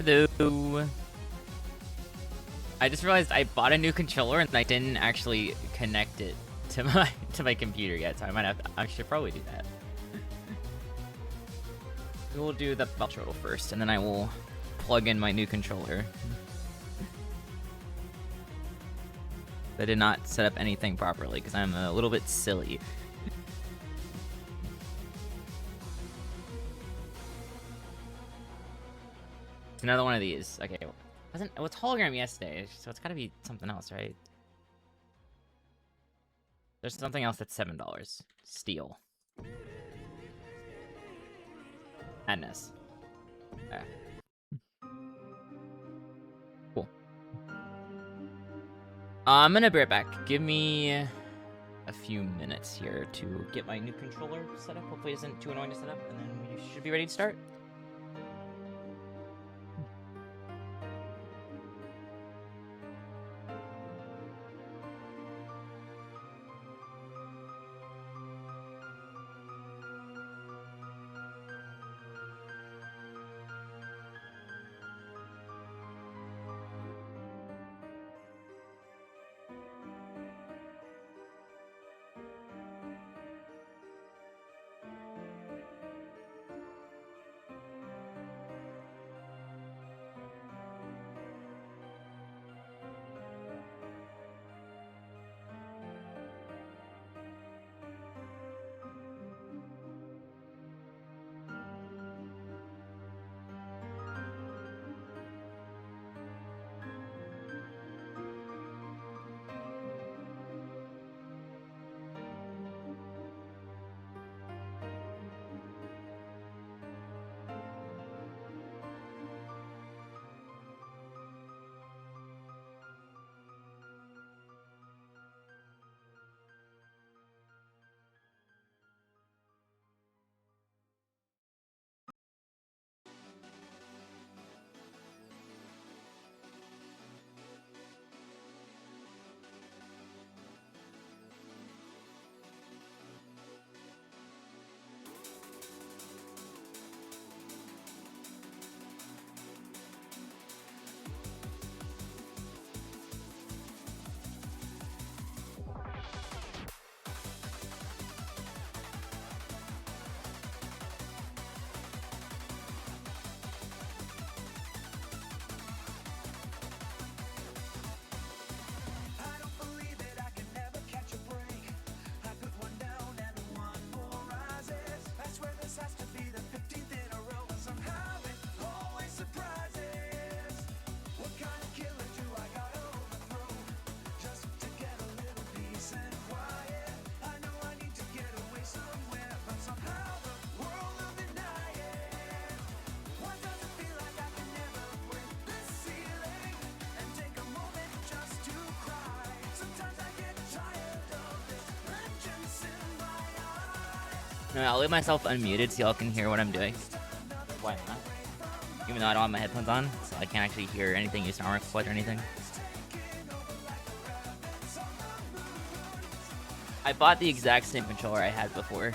Hello. I just realized I bought a new controller and I didn't actually connect it to my computer yet, so I should probably do that. We'll do the belt turtle first, and then I will plug in my new controller. I did not set up anything properly because I'm a little bit silly. It's another one of these. Okay, it was hologram yesterday, so it's gotta be something else, right? There's something else that's $7. Steel. Madness. Okay. Cool. I'm gonna be right back. Give me a few minutes here to get my new controller set up. Hopefully it isn't too annoying to set up, and then we should be ready to start. No, I'll leave myself unmuted so y'all can hear what I'm doing. Why not? Even though I don't have my headphones on, so I can't actually hear anything you sound record or anything. I bought the exact same controller I had before.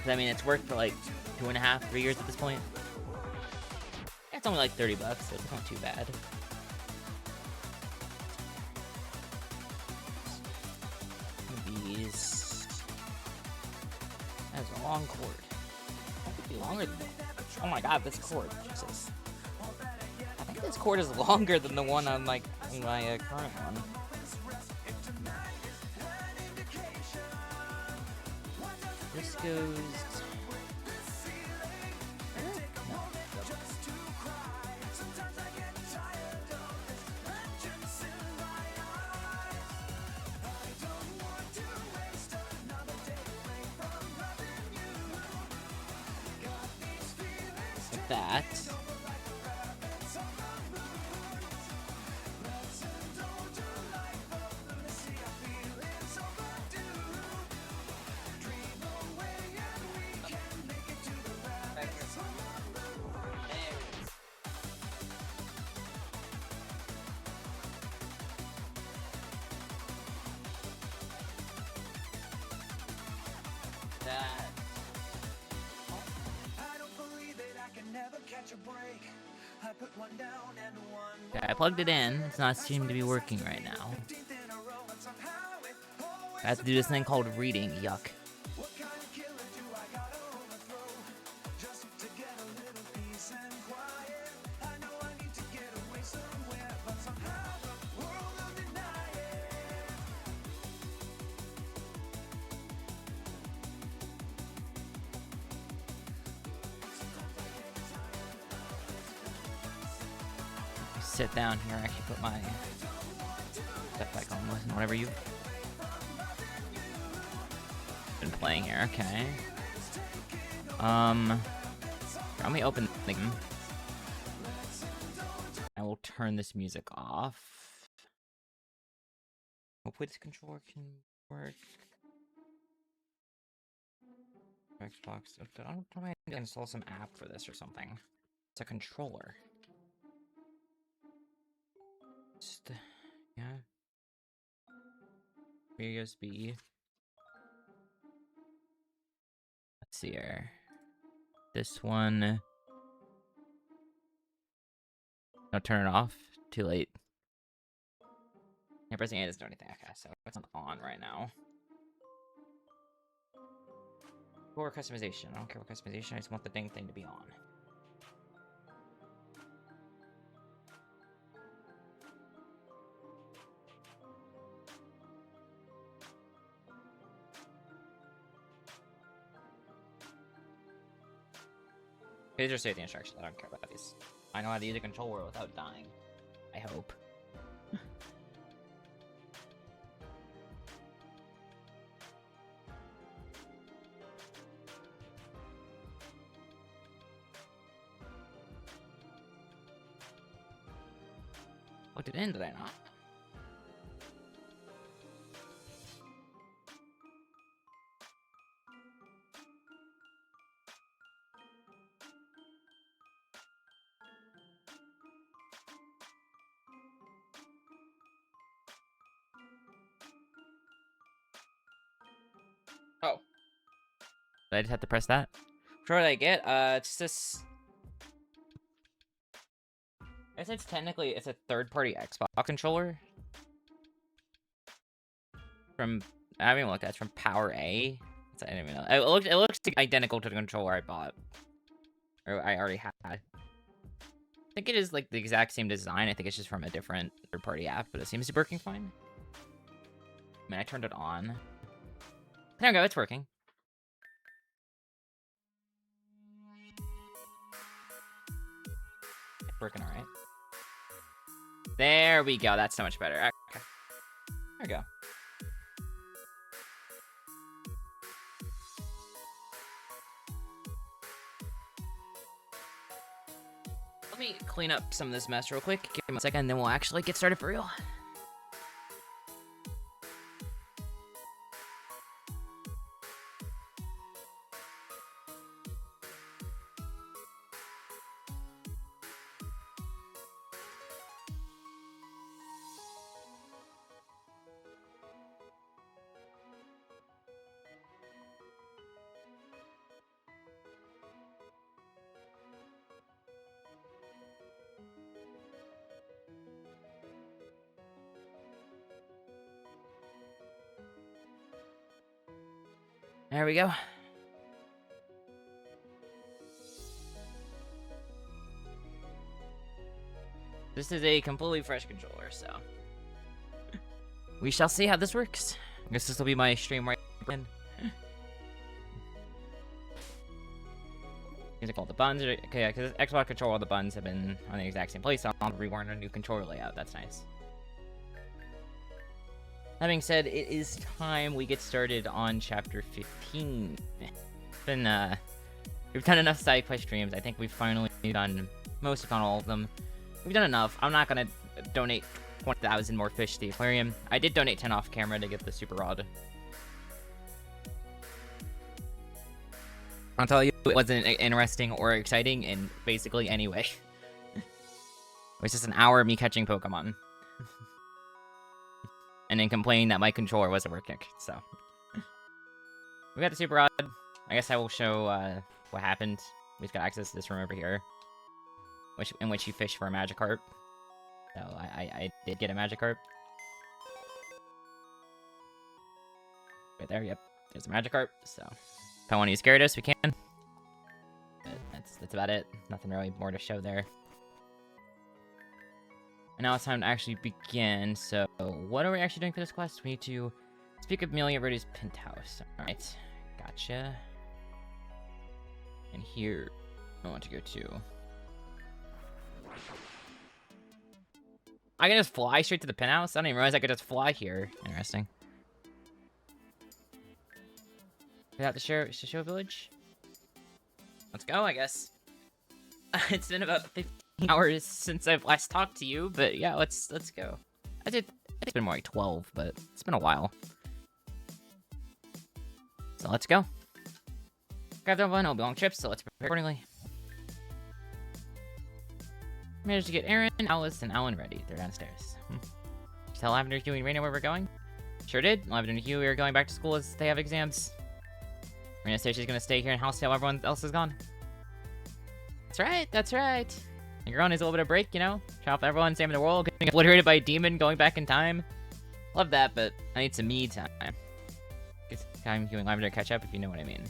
I mean, it's worked for like 2.5, 3 years at this point. It's only like $30, so it's not too bad. These has a long cord. That could be longer than that. Oh my god, this cord. Jesus. I think this cord is longer than the one on my current one. This goes. That. That. Okay, I plugged it in. It's not seeming to be working right now. I have to do this thing called reading. Yuck. Sit down here. Actually, put my stuff back on. Listen, whatever you've been playing here. Okay. Let me open the game. I will turn this music off. Hopefully this controller can work. Xbox. I don't know if I can install some app for this or something. It's a controller. Just, yeah. USB. Let's see here. This one. No, turn it off. Too late. Yeah, pressing A doesn't do anything. Okay, so it's not on right now. Or customization. I don't care what customization. I just want the dang thing to be on. These are safety instructions. I don't care about these. I know how to use a controller without dying. I hope. Looked it in, did I not? Oh. Did I just have to press that? Sure, what I get? It's this. I guess it's technically a third-party Xbox controller. From I haven't even looked at. It's from Power A. I didn't even know. It looks identical to the controller I bought, or I already had. I think it is like the exact same design. I think it's just from a different third-party app, but it seems to be working fine. I mean, I turned it on. There we go. It's working. It's working all right. There we go. That's so much better. Okay. There we go. Let me clean up some of this mess real quick. Give me a second, and then we'll actually get started for real. There we go. This is a completely fresh controller, so we shall see how this works. I guess this will be my stream right then. Music all the buttons. Okay, yeah, because Xbox controller, all the buttons have been on the exact same place. So I'll rewind a new controller layout. That's nice. That being said, it is time we get started on chapter 15. It's been, we've done enough side quest streams. I think we've finally done most, if not all of them. We've done enough. I'm not gonna donate 20,000 more fish to the aquarium. I did donate 10 off camera to get the super rod. I'll tell you, it wasn't interesting or exciting in basically any way. It was just an hour of me catching Pokemon. And then complaining that my controller wasn't working, so. We got the super rod. I guess I will show what happened. We just got access to this room over here. in which you fish for a Magikarp. So I did get a Magikarp. Right there, yep. There's a Magikarp, so if I want to use Gyarados, we can. But that's about it. Nothing really more to show there. And now it's time to actually begin. So, what are we actually doing for this quest? We need to speak of Amelia Verdi's penthouse. Alright, gotcha. And here, I want to go to... I can just fly straight to the penthouse? I didn't even realize I could just fly here. Interesting. Without the show village? Let's go, I guess. It's been about 15 hours since I've last talked to you, but yeah, let's go. I think it's been more like 12, but it's been a while. So let's go. Grab that one, it'll be long trips, so let's prepare accordingly. Managed to get Aaron, Alice, and Alan ready. They're downstairs. Tell Lavender, Hugh, and Raina where we're going? Sure did. Lavender and Hugh are going back to school as they have exams. Raina says she's gonna stay here in house till everyone else is gone. That's right, that's right. And Girl needs a little bit of break, you know? Try off everyone, saving the world, getting obliterated by a demon, going back in time. Love that, but I need some me time. Guess time Hugh and Lavender catch up, if you know what I mean.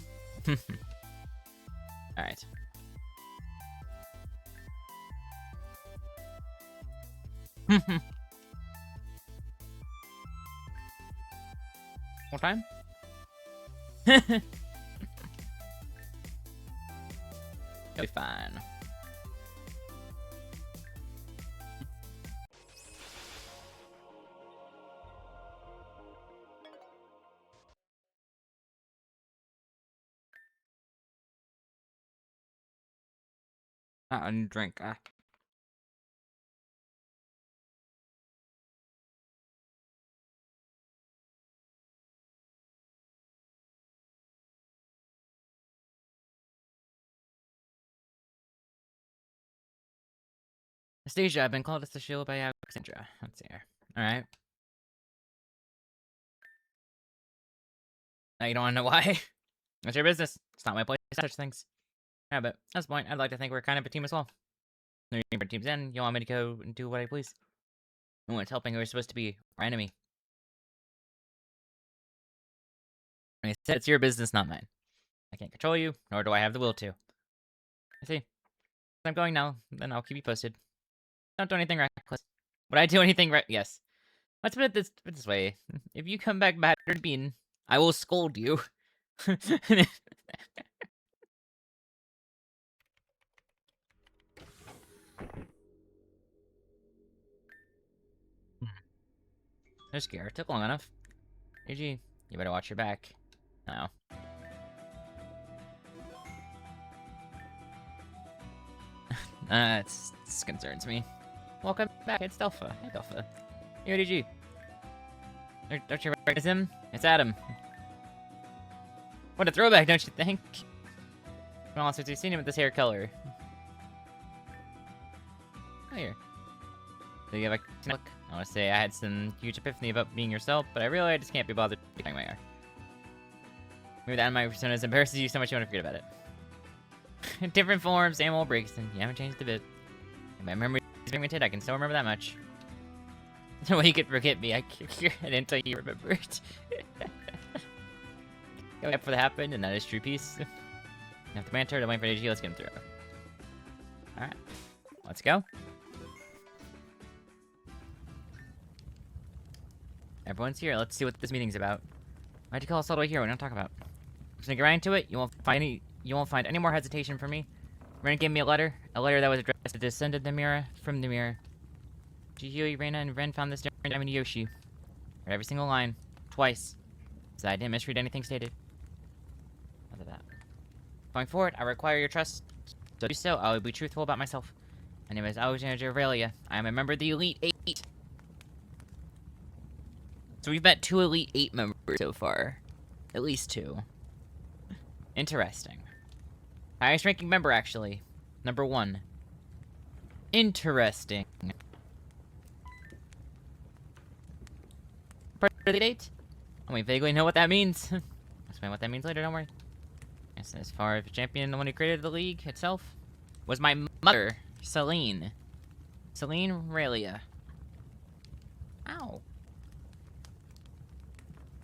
Alright. What time? You'll be fine. And drink. Anastasia, I've been called as the shield by Alexandra. Let's see here. Alright. Now you don't want to know why? That's your business. It's not my place to such things. Yeah, but at this point, I'd like to think we're kind of a team as well. When your team's in, you want me to go and do what I please. And when it's helping, we're supposed to be our enemy. And I said it's your business, not mine. I can't control you, nor do I have the will to. I see. If I'm going now, then I'll keep you posted. Don't do anything reckless. Would I do anything yes. Let's put it this way. If you come back battered bean, I will scold you. They're scared. Took long enough. AG, you better watch your back. No. This concerns me. Welcome back, it's Delpha. Hey, Delpha. Hey, ODG. Don't you recognize him? It's Adam. What a throwback, don't you think? Well, since you've seen him with this hair color. Oh, here. So you have a look. I want to say I had some huge epiphany about being yourself, but I really just can't be bothered doing my hair. Maybe that in my personas embarrasses you so much you want to forget about it. Different forms, same old breaks, and you haven't changed a bit. If my memory is pigmented, I can still remember that much. No way you could forget me. I didn't tell you remembered. Go up for the happen, and that is true peace. Enough the banter, don't wait for AG, let's get him through. Alright. Let's go. Everyone's here, let's see what this meeting's about. Why'd you call us all the way here? We're gonna talk about. Just gonna get right into it. You won't find any more hesitation from me. Raina gave me a letter that was addressed to descended Namira from Namira. Jihyui, Raina, and Ren found this during Diamond Yoshi. Read every single line, twice, so I didn't misread anything stated. Look at that. Going forward, I require your trust. So do so, I will be truthful about myself. My name is Alexandra Aurelia. I am a member of the Elite 8. So we've met 2 Elite 8 members so far. At least 2. Interesting. Highest ranking member, actually. Number 1. Interesting. Part of the date? I mean, vaguely know what that means. I'll explain what that means later, don't worry. Yes, as far as the champion, the one who created the league itself, was my mother. Celine. Celine Relia. Ow.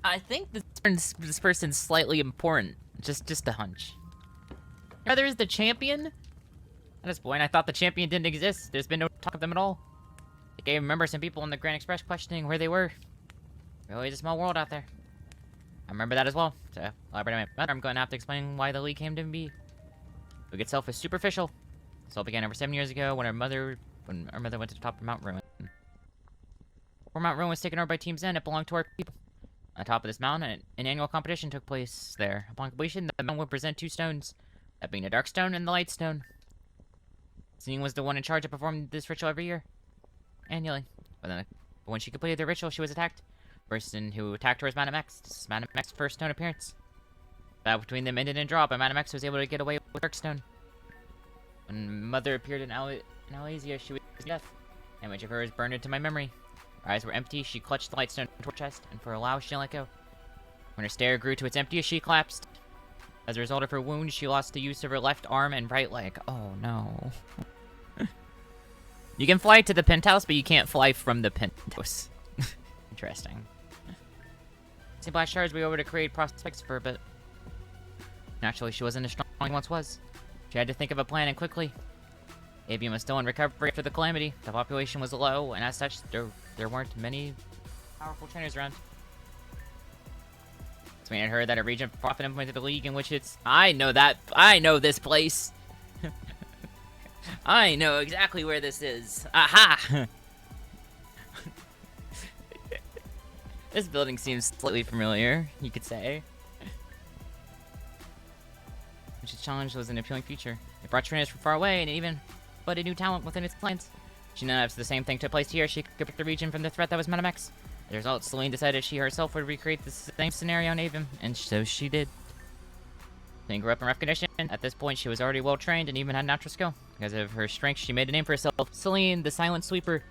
I think this person's slightly important. Just a hunch. Rather is the champion? At this point, I thought the champion didn't exist. There's been no talk of them at all. I can remember some people in the Grand Express questioning where they were. Really, it's a small world out there. I remember that as well. So, elaborating my mother, I'm going to have to explain why the league came to be. The league itself is superficial. This all began over 7 years ago when our mother went to the top of Mount Ruin. Before Mount Ruin was taken over by Team Zen, it belonged to our people. On the top of this mountain, an annual competition took place there. Upon completion, the mountain would present 2 stones, that being the Dark Stone and the Light Stone. Celine was the one in charge of performing this ritual every year, annually. But when she completed the ritual, she was attacked. The person who attacked her was Madame X. This is Madame X's first stone appearance. The battle between them ended in a draw, but Madame X was able to get away with Dark Stone. When Mother appeared in Alasia, she was death. An image of her is burned into my memory. Her eyes were empty, she clutched the light stone to her chest, and for a while she didn't let go. When her stare grew to its emptiest, she collapsed. As a result of her wound, she lost the use of her left arm and right leg. Oh no. You can fly to the penthouse, but you can't fly from the penthouse. Interesting. St. Black Shards were over to create prospects for a bit. Naturally, she wasn't as strong as she once was. She had to think of a plan, and quickly. Avium was still in recovery after the calamity. The population was low, and as such, there weren't many powerful trainers around. So we had heard that a region profit implemented a league in which it's... I know this place! I know exactly where this is. Aha! This building seems slightly familiar, you could say. Which challenge was an appealing feature. It brought trainers from far away, and even a new talent within its clients. She knew that if the same thing took place here, she could protect the region from the threat that was Madame X. As a result, Celine decided she herself would recreate the same scenario in Avon, and so she did. Celine grew up in rough condition. At this point, she was already well trained and even had natural skill. Because of her strength, she made a name for herself. Celine, the Silent Sweeper.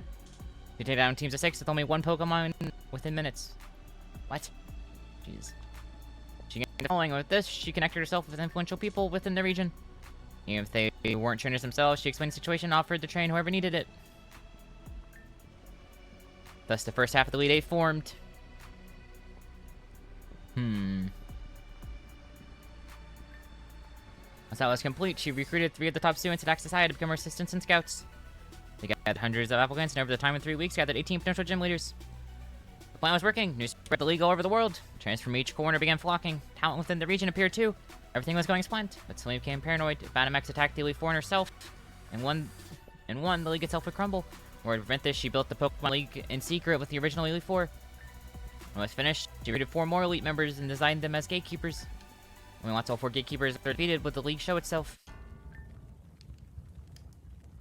She took down teams of 6 with only 1 Pokemon within minutes. What? Jeez. She got following with this, she connected herself with influential people within the region. Even if they weren't trainers themselves, she explained the situation and offered to train whoever needed it. Thus, the first half of the Elite 8 formed. Once that was complete, she recruited 3 of the top students at Access High to become her assistants and scouts. They gathered hundreds of applicants, and over the time of 3 weeks, gathered 18 potential gym leaders. The plan was working. News spread the league all over the world. Trainers from each corner began flocking. Talent within the region appeared too. Everything was going as planned, but Celine became paranoid. If Madame X attacked the Elite Four herself, and won, the league itself would crumble. In order to prevent this, she built the Pokemon League in secret with the original Elite Four. When it was finished, she recruited 4 more Elite members and designed them as gatekeepers. And once all 4 gatekeepers were defeated, would the league show itself.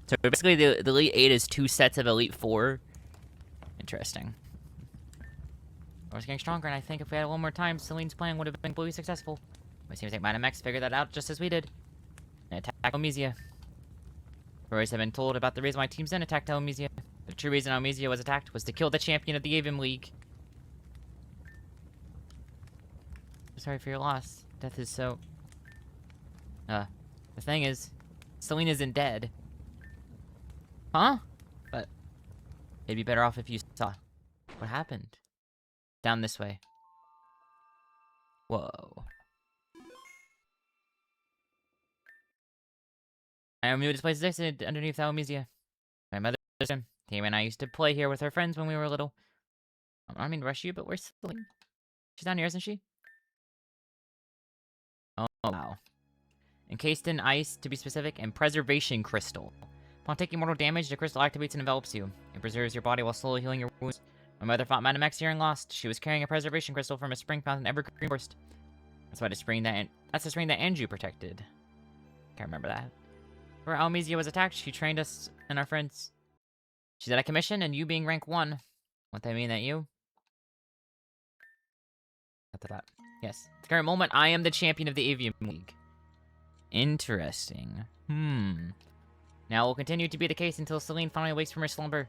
So basically, the Elite 8 is 2 sets of Elite 4. Interesting. I was getting stronger, and I think if we had one more time, Celine's plan would have been completely successful. It seems like Madame X figured that out just as we did. And attacked Elmesia. Stories have been told about the reason why Team Zen attacked Elmesia. The true reason Elmesia was attacked was to kill the champion of the Avim League. Sorry for your loss. Death is so... the thing is, Celine isn't dead. Huh? But it'd be better off if you saw what happened. Down this way. Whoa. I knew this place existed underneath Almesia. My mother, Tim and I used to play here with her friends when we were little. I don't mean to rush you, but where's Celine? She's down here, isn't she? Oh, wow. Encased in ice, to be specific, and preservation crystal. Upon taking mortal damage, the crystal activates and envelops you. It preserves your body while slowly healing your wounds. My mother fought Madame X here and lost. She was carrying a preservation crystal from a spring found in Evergreen Forest. That's the spring that Andrew protected. Can't remember that. Where Almesia was attacked, she trained us and our friends. She's at a commission, and you being rank 1. Won't that mean that you? After that. Yes. At the current moment, I am the champion of the Avium League. Interesting. Now it will continue to be the case until Celine finally wakes from her slumber.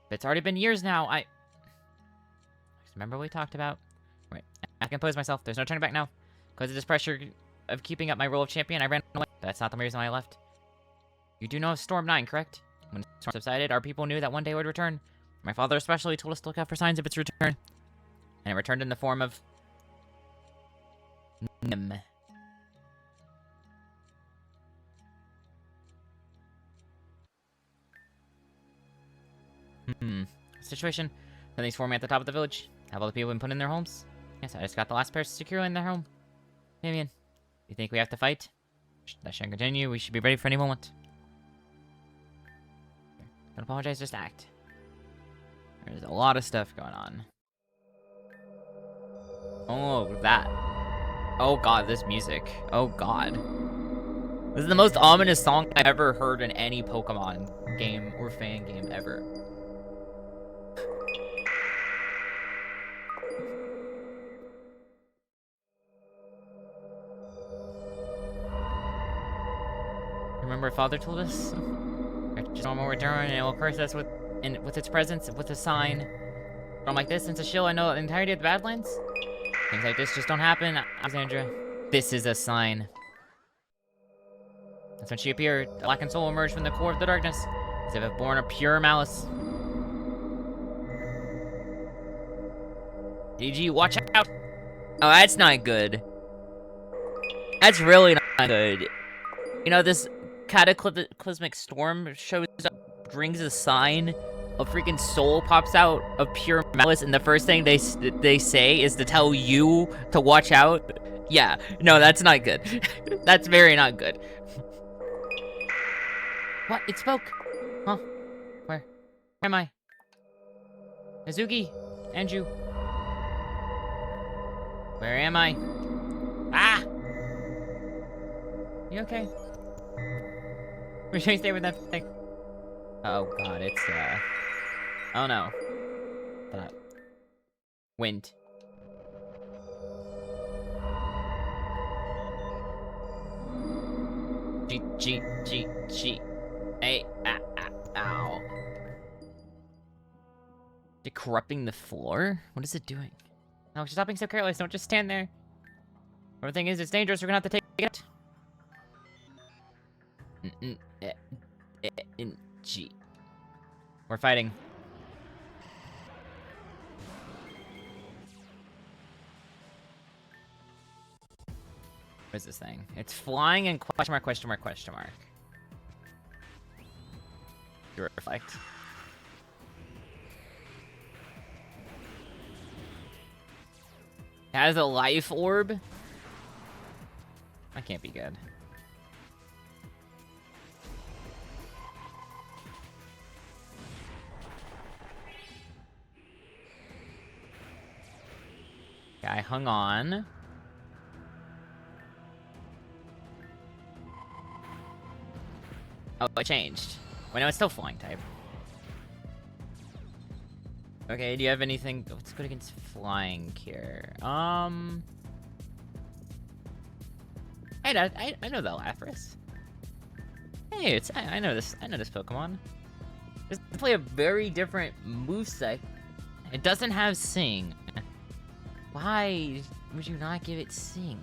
But it's already been years now. Remember what we talked about? Right. I compose myself. There's no turning back now. Because of this pressure of keeping up my role of champion, I ran away. That's not the reason why I left. You do know of Storm 9, correct? When the storm subsided, our people knew that one day it would return. My father especially told us to look out for signs of its return. And it returned in the form of... Nim. Situation. Something's forming at the top of the village. Have all the people been put in their homes? Yes, I just got the last person securely in their home. Damien, you think we have to fight? That shouldn't continue. We should be ready for any moment. Don't apologize, just act. There's a lot of stuff going on. Oh, that. Oh god, this music. Oh god. This is the most ominous song I've ever heard in any Pokemon game or fan game ever. Remember father told us? Storm will return and it will curse us with its presence, with a sign. From like this, since a shield, I know the entirety of the Badlands. Things like this just don't happen, Alexandra. This is a sign. That's when she appeared. The blackened soul emerged from the core of the darkness, as if it born of pure malice. DG, watch out! Oh, that's not good. That's really not good. You know, this cataclysmic storm shows up, brings a sign, a freaking soul pops out of pure malice, and the first thing they say is to tell you to watch out. Yeah, no, that's not good. That's very not good. What? It spoke? Huh? Where am I? Hazuki, Anju. Where am I? Ah! You okay? We're trying to stay with that thing. Oh god, it's oh no. That. Wind. G. Hey, ow. Is it corrupting the floor? What is it doing? No, stop being so careless. Don't just stand there. Everything is, it's dangerous. We're gonna have to take it. G. We're fighting. What is this thing? It's flying and question mark, question mark, question mark. You reflect. It has a life orb? That can't be good. I hung on. Oh, it changed. Well, no, it's still flying type. Okay, do you have anything? What's good against flying here? I know the Lapras. Hey, I know this Pokemon. They play a very different moveset. It doesn't have Sing. Why would you not give it Sing?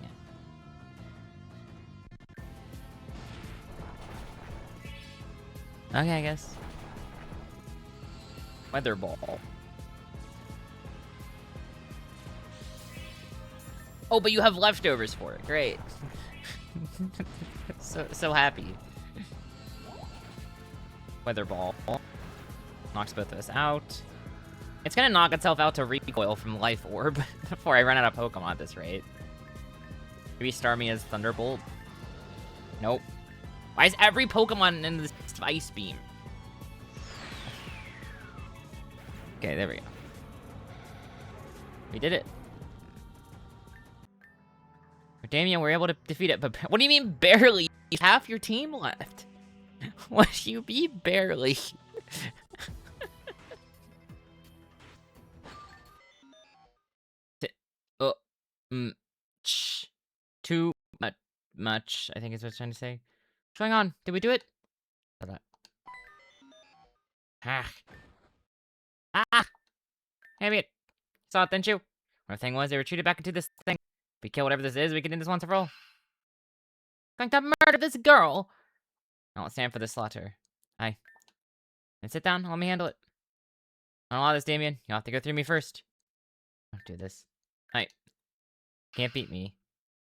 Okay, I guess. Weather Ball. Oh, but you have leftovers for it. Great. so happy. Weather Ball. Knocks both of us out. It's gonna knock itself out to recoil from Life Orb before I run out of Pokemon at this rate. Maybe Starmie as Thunderbolt. Nope. Why is every Pokemon in this Ice Beam? Okay, there we go. We did it. Damien, we're able to defeat it, but what do you mean barely? Half your team left. What do you mean barely? Too much, I think is what it's trying to say. What's going on? Did we do it? Damn it. Saw it, didn't you? Our thing was, they retreated back into this thing. If we kill whatever this is, we can end this once and for all. Going to murder this girl. I won't stand for this slaughter. Aye. And sit down, let me handle it. I don't allow this, Damien. You'll have to go through me first. Don't do this. Aye. Can't beat me.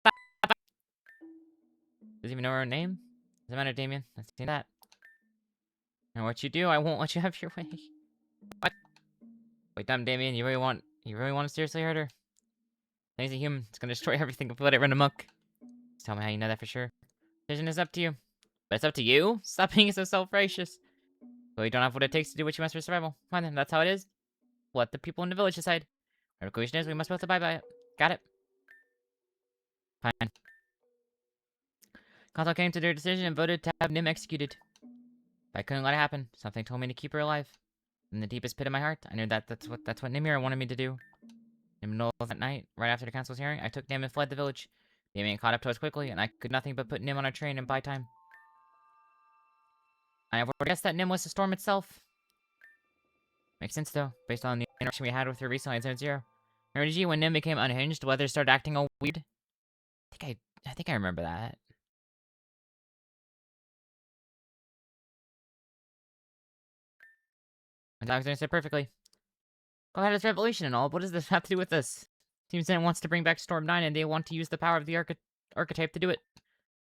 Does he even know her own name? Doesn't matter, Damien. Let's see that. And what you do, I won't let you have your way. What? Wait, dumb Damien, you really want to seriously hurt her? He's a human. It's gonna destroy everything if we let it run amok. Just tell me how you know that for sure. Decision is up to you. But it's up to you? Stop being so self-righteous. Well, you don't have what it takes to do what you must for survival. Fine then, that's how it is. Let the people in the village decide. Our conclusion is we must both abide by it. Got it? Fine. Council came to their decision and voted to have Nim executed. But I couldn't let it happen. Something told me to keep her alive. In the deepest pit of my heart, I knew that's what Nimir wanted me to do. In the middle of that night, right after the council's hearing, I took Nim and fled the village. Damien caught up to us quickly, and I could nothing but put Nim on a train and buy time. I have already guessed that Nim was the storm itself. Makes sense though, based on the interaction we had with her recently in Zone Zero. Remember, did you, when Nim became unhinged, the weather started acting all weird? I think I remember that. And Alexander said perfectly. Go ahead, it's revelation and all. What does this have to do with this? Team Zen wants to bring back Storm 9, and they want to use the power of the archetype to do it.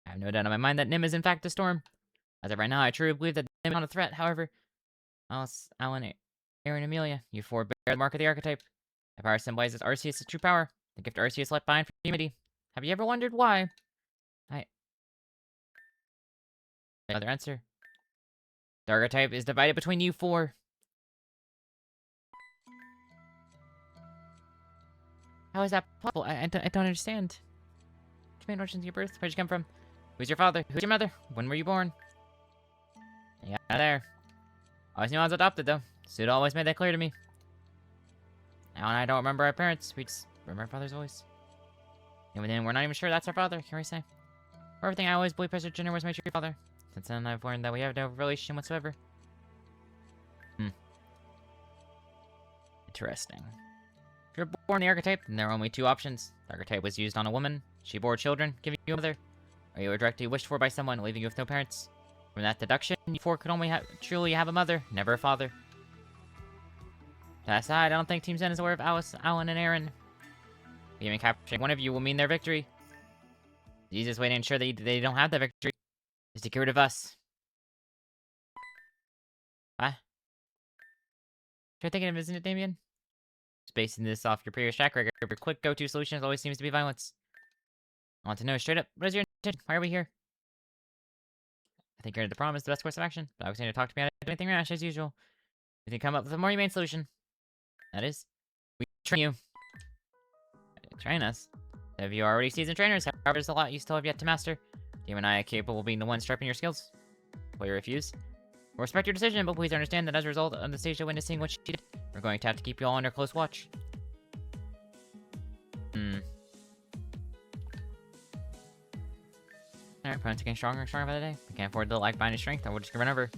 I have no doubt in my mind that Nim is in fact a storm. As of right now, I truly believe that Nim is not a threat. However, Alice, Alan, Aaron, Amelia, you four bear the mark of the archetype. The power symbolizes Arceus' true power. The gift Arceus left behind for humanity. Have you ever wondered why? Another answer. The archetype is divided between you four. How is that possible? I don't understand. Command origins of your birth? Where'd you come from? Who's your father? Who's your mother? When were you born? Yeah, there. Always knew I was adopted, though. Suda always made that clear to me. Now and I don't remember our parents. We just remember our father's voice. Even then, we're not even sure that's our father, can we say? For everything, I always believed Professor Jenner was my true father. Since then, I've learned that we have no relation whatsoever. Interesting. If you're born the archetype, then there are only two options. The archetype was used on a woman. She bore children, giving you a mother. Or you were directly wished for by someone, leaving you with no parents. From that deduction, you four could only truly have a mother, never a father. That aside, I don't think Team Zen is aware of Alice, Alan, and Aaron. Even capturing one of you will mean their victory. The easiest way to ensure that they don't have the victory is to get rid of us. What? You're thinking of, isn't it, Damien? Just basing this off your previous track record, your quick go-to solution always seems to be violence. I want to know straight up, what is your intention? Why are we here? I think you're the problem is the best course of action, but I was going to talk to me out of anything rash as usual. We can come up with a more humane solution. That is, we train you. Train us? Have you already seasoned trainers? However, there's a lot you still have yet to master. You and I are capable of being the ones sharpening your skills. Will you refuse? We'll respect your decision, but please understand that as a result of the stage of witnessing what she did, we're going to have to keep you all under close watch. Alright, opponents are getting stronger and stronger by the day. We can't afford to lack behind his strength, or we're just gonna run over.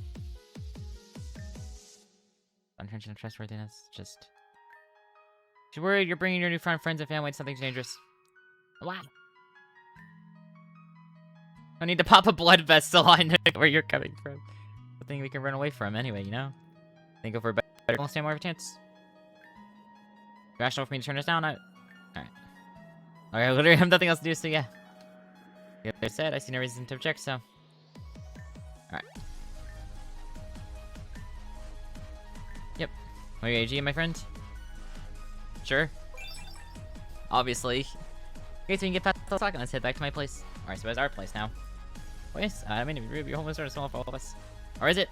Untension and trustworthiness, just... She's worried you're bringing your newfound friends and family to something dangerous. Wow. I need to pop a blood vessel. I know where you're coming from. The thing we can run away from anyway, you know? Think if we're better, we'll stand more of a chance. Rational for me to turn this down? Alright. Okay, I literally have nothing else to do, so yeah. Like I said, I see no reason to object, so... Alright. Yep. Are you AG, my friend? Sure. Obviously. Okay, so we can get past the clock and let's head back to my place. Alright, so it's our place now. Place? I mean, your home is sort of small for all of us. Or is it?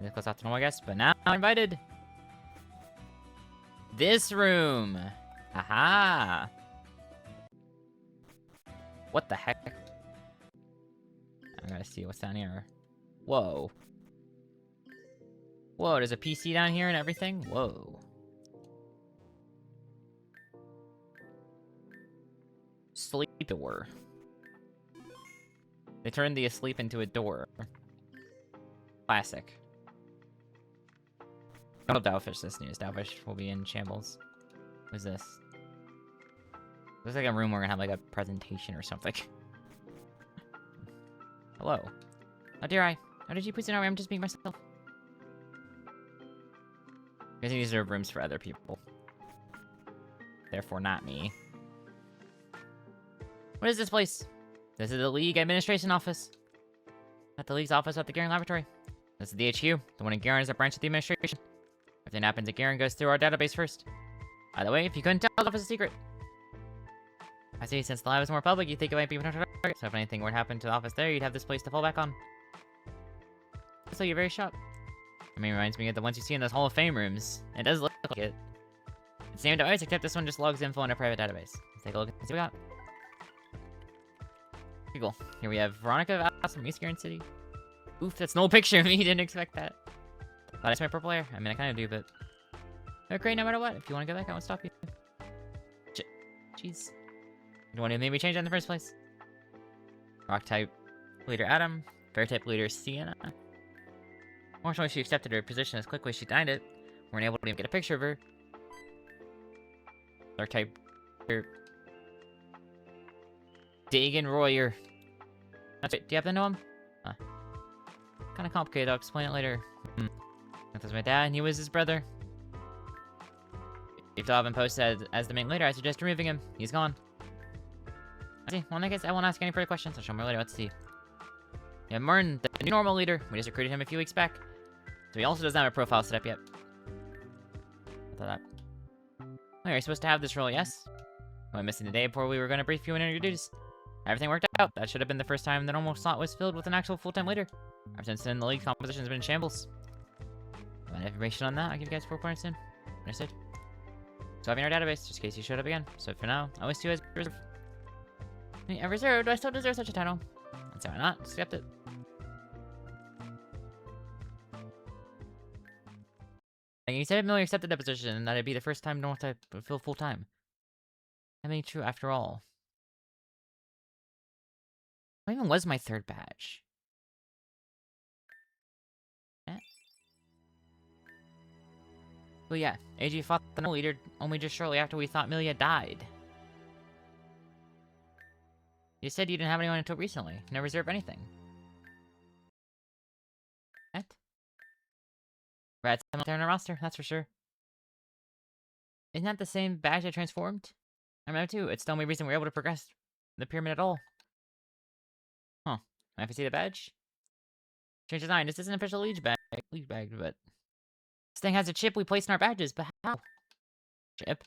This close off to normal, I guess, but now I'm invited. This room. Aha. What the heck? I gotta see what's down here. Whoa. Whoa, there's a PC down here and everything? Whoa. Sleep door. They turned the asleep into a door. Classic. Oh, Dowfish, this new Dowfish will be in shambles. What is this? Looks like a room where we're gonna have like a presentation or something. Hello. How dare I? How did you please know I'm just being myself? I guess these are rooms for other people. Therefore, not me. What is this place? This is the League Administration Office. At the League's office at the Garen Laboratory. This is the HQ. The one in Garen is a branch of the administration. Everything happens at Garen goes through our database first. By the way, if you couldn't tell, the office is a secret. I see, since the lab is more public, you'd think it might be a potential target. So if anything were to happen to the office there, you'd have this place to fall back on. So you're very sharp. I mean, it reminds me of the ones you see in those Hall of Fame rooms. It does look like it. It's the same device, except this one just logs info in a private database. Let's take a look and see what we got. Pretty cool. Here we have Veronica from East Garen City. Oof, that's an old picture of me. Didn't expect that. Thought I saw my purple hair. I mean, I kind of do, but... They're great no matter what. If you want to go back, I won't stop you. Jeez. You want to maybe change that in the first place? Rock type leader Adam. Fair type leader Sienna. Fortunately, she accepted her position as quickly as she denied it. We weren't able to even get a picture of her. Dark type leader Dagan Royer. That's it. Do you happen to know him? Kind of complicated. I'll explain it later. That was my dad, and he was his brother. If you have him posted as the main leader, I suggest removing him. He's gone. I see. Well, I guess I won't ask any further questions. I'll show him later. Let's see. Yeah, Martin, the new normal leader. We just recruited him a few weeks back. So he also doesn't have a profile set up yet. I thought that. Oh, you're supposed to have this role, yes? Went missing today before we were going to brief you in your duties. Everything worked out. That should have been the first time the normal slot was filled with an actual full-time leader. Ever since then, the league composition has been in shambles. Want information on that? I'll give you guys 4 points soon. Understood. So having our database, just in case you showed up again. So for now, I wish you as reserve. A reserve? Do I still deserve such a title? That's why not. Accept it. And you said Miller accepted that position, and that it'd be the first time normal type would fill full-time. That may be true after all. What even was my 3rd badge? Well, yeah, AG fought the no leader only just shortly after we thought Milia died. You said you didn't have anyone until recently. No reserve anything. What? Rats on the roster, that's for sure. Isn't that the same badge I transformed? I remember too. It's the only reason we're able to progress the pyramid at all. Huh. I have to see the badge? Change design. This isn't an official league badge, but... This thing has a chip we place in our badges, but how? Chip?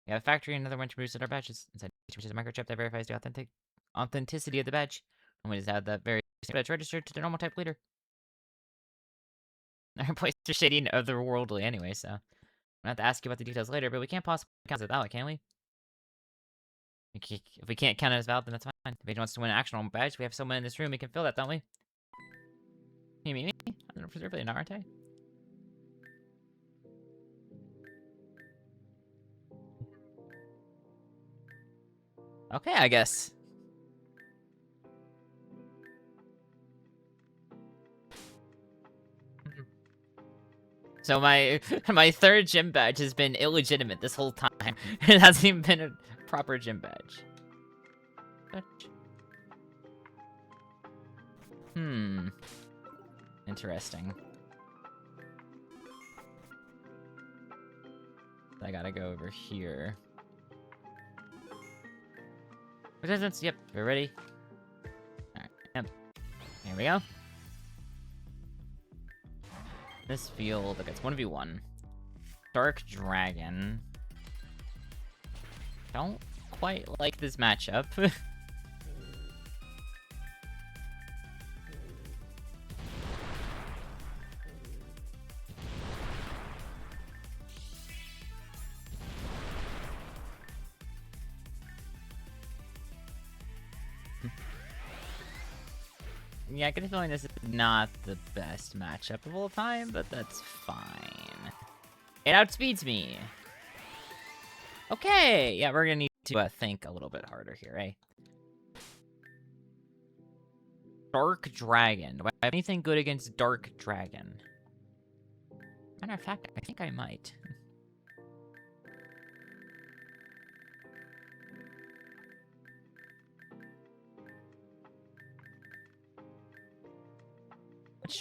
We have a factory and another one to produce our badges. Inside each, which is a microchip that verifies the authenticity of the badge. And we just have that very badge registered to the normal type leader. Our places are shady and otherworldly anyway, so... I'll have to ask you about the details later, but we can't possibly count it valid, can we? If we can't count it as valid, then that's fine. If he wants to win an action on badge, we have someone in this room who can fill that, don't we? You mean me? I'm a preserver, aren't I? Okay, I guess. So my 3rd gym badge has been illegitimate this whole time. It hasn't even been a proper gym badge. Interesting. I gotta go over here. Resistance, yep, we're ready. Alright, yep. Here we go. This field, okay, it's 1v1. Dark Dragon. Don't quite like this matchup. Yeah, I get a feeling this is not the best matchup of all time, but that's fine. It outspeeds me. Okay, yeah, we're gonna need to think a little bit harder here, eh? Dark Dragon. Do I have anything good against Dark Dragon? Matter of fact, I think I might.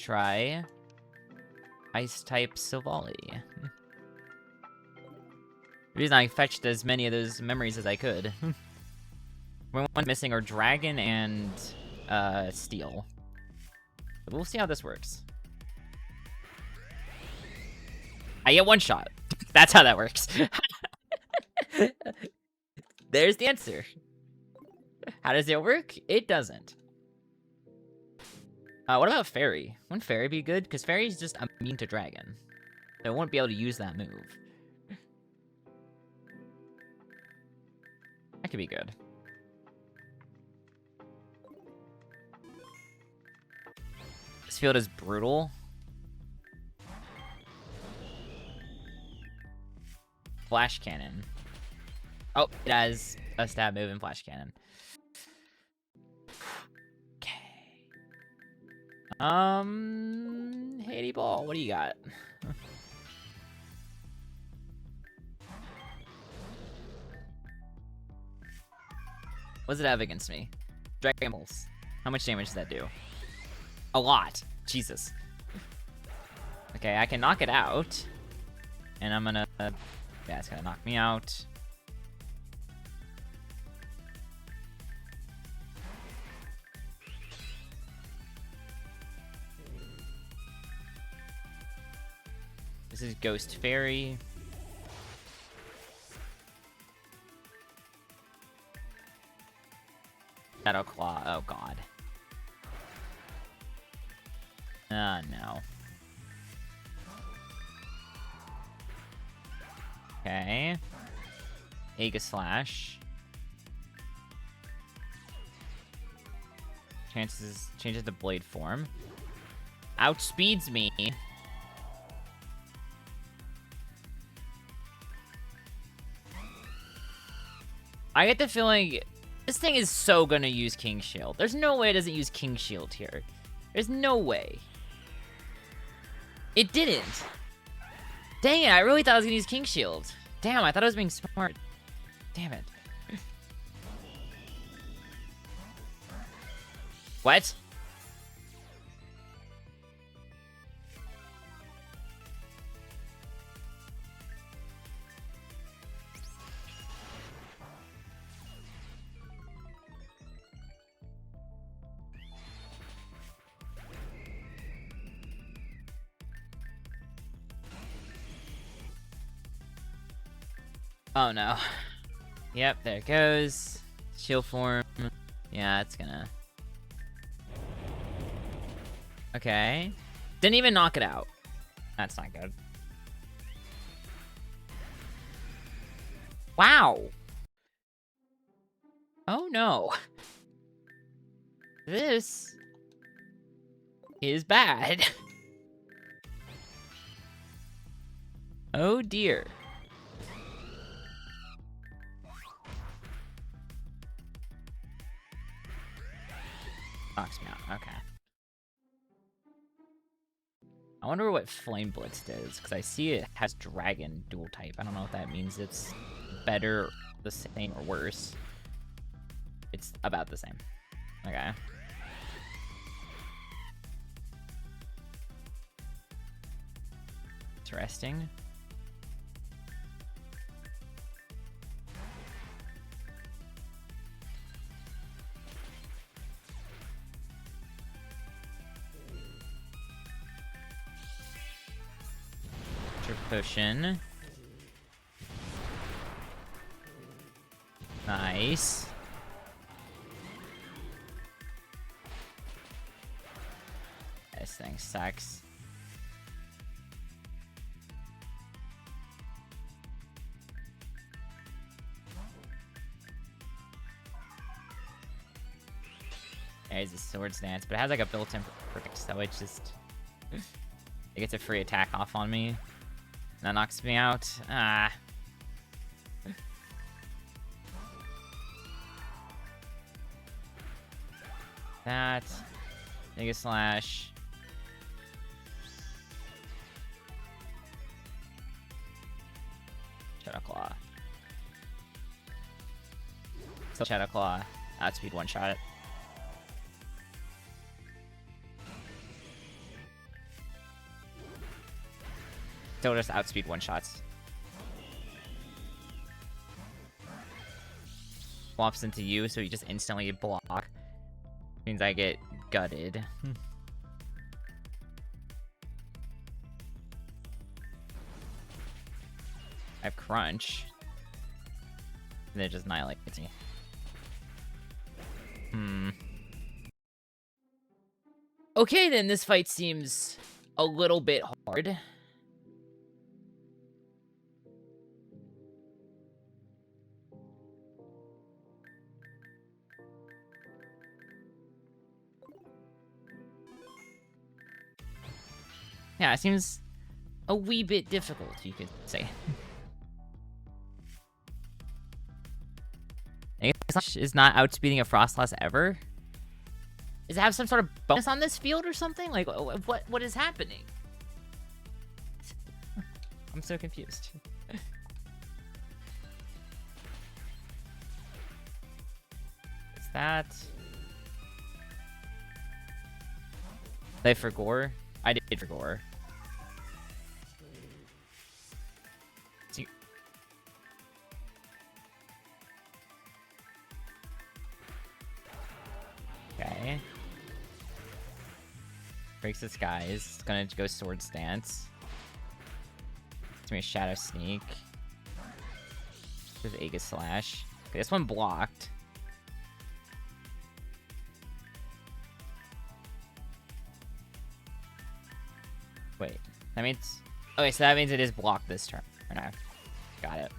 try Ice-type Silvally. The reason I fetched as many of those memories as I could. One missing are Dragon and Steel. But we'll see how this works. I get one shot. That's how that works. There's the answer. How does it work? It doesn't. What about Fairy? Wouldn't Fairy be good? Because Fairy's just immune to Dragon. So it won't be able to use that move. That could be good. This field is brutal. Flash Cannon. Oh, it has a stab move and Flash Cannon. Okay. Haiti Ball, what do you got? What does it have against me? Dragon Pulse. How much damage does that do? A lot. Jesus. Okay, I can knock it out. And I'm gonna... yeah, it's gonna knock me out. This is Ghost Fairy. Shadow Claw. Oh, God. Ah, no. Okay. Aegislash. Changes the blade form. Outspeeds me. I get the feeling this thing is so gonna use King Shield. There's no way it doesn't use King Shield here. There's no way. It didn't. Dang it, I really thought I was gonna use King Shield. Damn, I thought I was being smart. Damn it. What? Oh no. Yep, there it goes. Shield form. Yeah, it's gonna... Okay. Didn't even knock it out. That's not good. Wow. Oh no. This is bad. Oh dear. Knocks me out. Okay. I wonder what Flame Blitz does, because I see it has Dragon dual type. I don't know if that means it's better, the same, or worse. It's about the same. Okay. Interesting. Potion. Nice. This thing sucks. There's a Swords Dance, but it has like a built-in perfect, so it just... it gets a free attack off on me. That knocks me out. Ah. That. Aegislash. Shadow Claw. Still Shadow Claw. Outspeed one shot it. still just outspeed one-shots. Swaps into you, so you just instantly block. Means I get gutted. I have crunch. And it just annihilates me. Okay, then this fight seems a little bit hard. Yeah, it seems a wee bit difficult, you could say. Is not outspeeding a Frostlass ever? Does it have some sort of bonus on this field or something? Like, what is happening? I'm so confused. Is that... Play for gore? I did for gore. Okay. Breaks the skies. It's gonna go sword stance. It's gonna be a shadow sneak. There's Aegis slash. Okay, this one blocked. Wait, that means... Okay, so that means it is blocked this turn. Or no. Got it.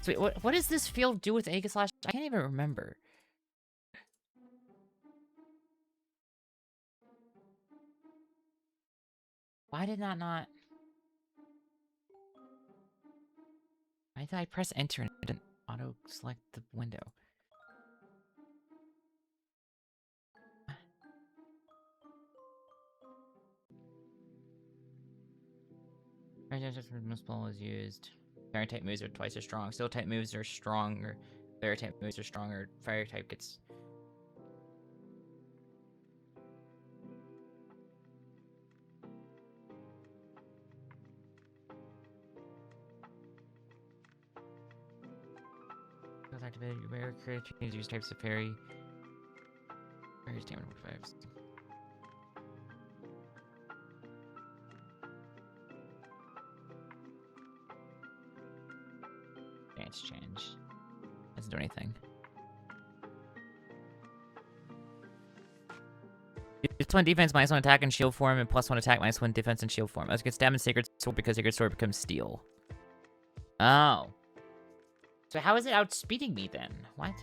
So wait, what does this field do with Aegis Slash? I can't even remember. Why did that not... Why did I press enter and it didn't auto-select the window? Most ball is used. Fire type moves are twice as strong. Steel type moves are stronger. Fire type moves are stronger. Fire type gets... Activated. Rare creatures use types of fairy. Fairy's damage modifiers. Dance change. Doesn't do anything. It's one defense, -1 attack and shield form, and +1 attack, -1 defense and shield form. As it gets stabbed in Sacred Sword because Sacred Sword becomes steel. Oh. So how is it outspeeding me then? What?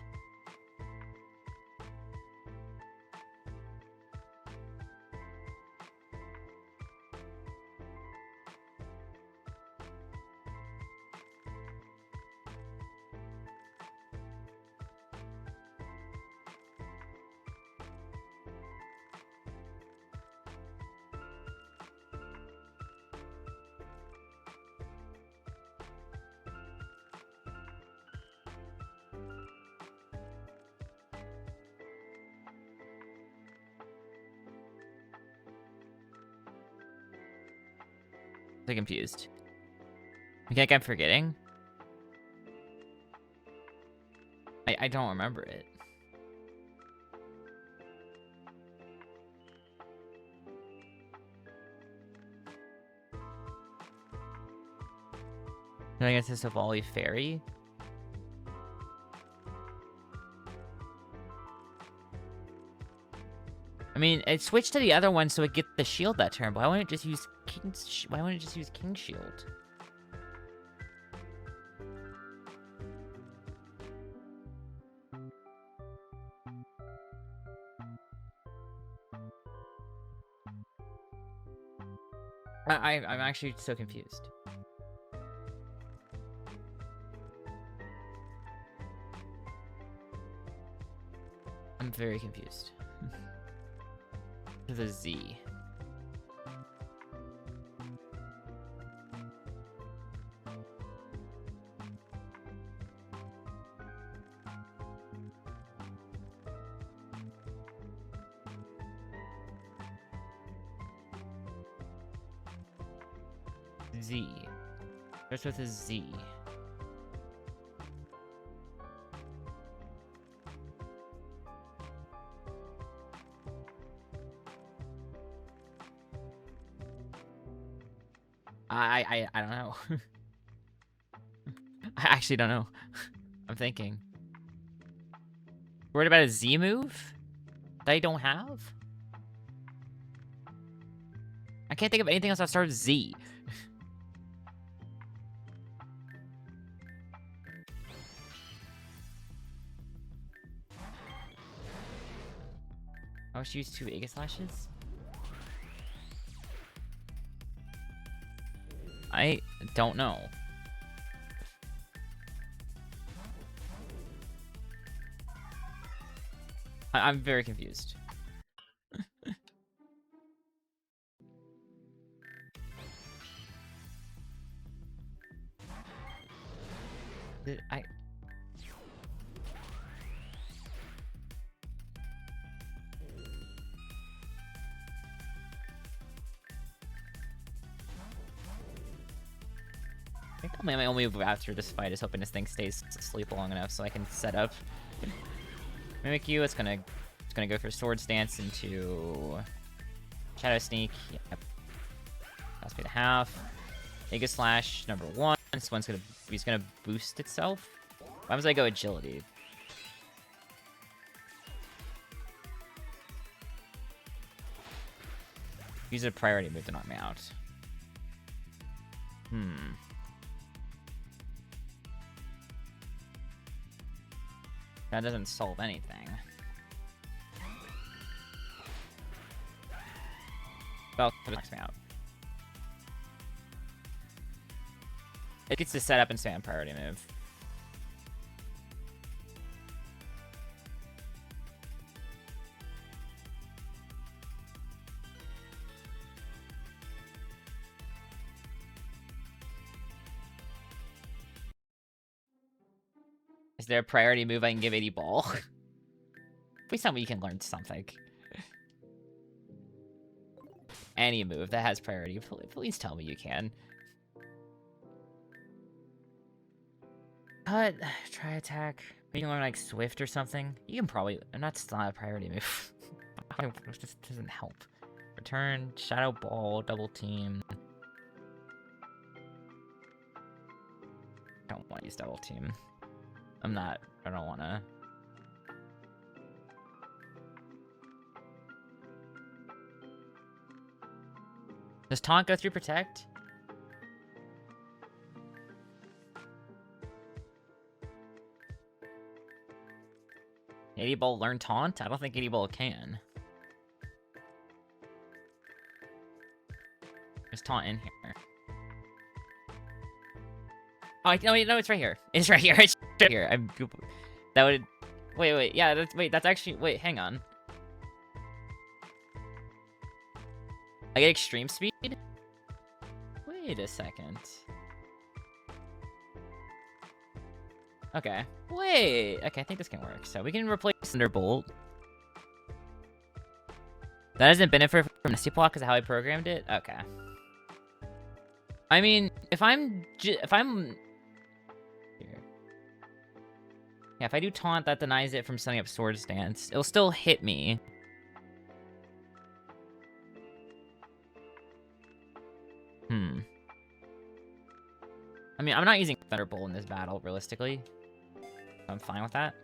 I'm confused. I think I'm forgetting. I don't remember it. I guess it's a volley fairy. I mean, it switched to the other one so it gets the shield that turn, but why wouldn't it just use why wouldn't it just use King's Shield? I'm actually so confused. I'm very confused. The Z. Z. Starts with a Z. I don't know. I actually don't know. I'm thinking. Worried about a Z move that I don't have? I can't think of anything else that starts with Z. I wish you used 2 Aegis Lashes. I don't know. I'm very confused. I think my only move after this fight is hoping this thing stays asleep long enough so I can set up Mimic You. It's gonna go for Sword Stance into Shadow Sneak. Yep. That's me to half. Aegis Slash number 1. This one's gonna boost itself. Why was I go Agility? Use a priority move to knock me out. That doesn't solve anything. Well, it knocks me out. It gets to set up and spam priority move. Is there a priority move I can give 80 ball? Please tell me you can learn something. Any move that has priority, please tell me you can. Cut, try attack. You can learn like Swift or something. You can probably, that's not a priority move. This doesn't help. Return, Shadow Ball, double team. I don't want to use double team. I don't want to. Does Taunt go through Protect? Can 80 Ball learn Taunt? I don't think 80 Ball can. There's Taunt in here. Oh, no, it's right here. It's right here. It's right here. That would... Wait. Yeah, that's actually... Wait, hang on. I get Extreme Speed? Wait a second. Okay. Wait. Okay, I think this can work. So we can replace Thunderbolt. That doesn't benefit from Nasty Block because of how I programmed it? Okay. I mean, if I'm... Here. Yeah, if I do Taunt, that denies it from setting up Sword Stance. It'll still hit me. I mean, I'm not using Thunderbolt in this battle, realistically. I'm fine with that.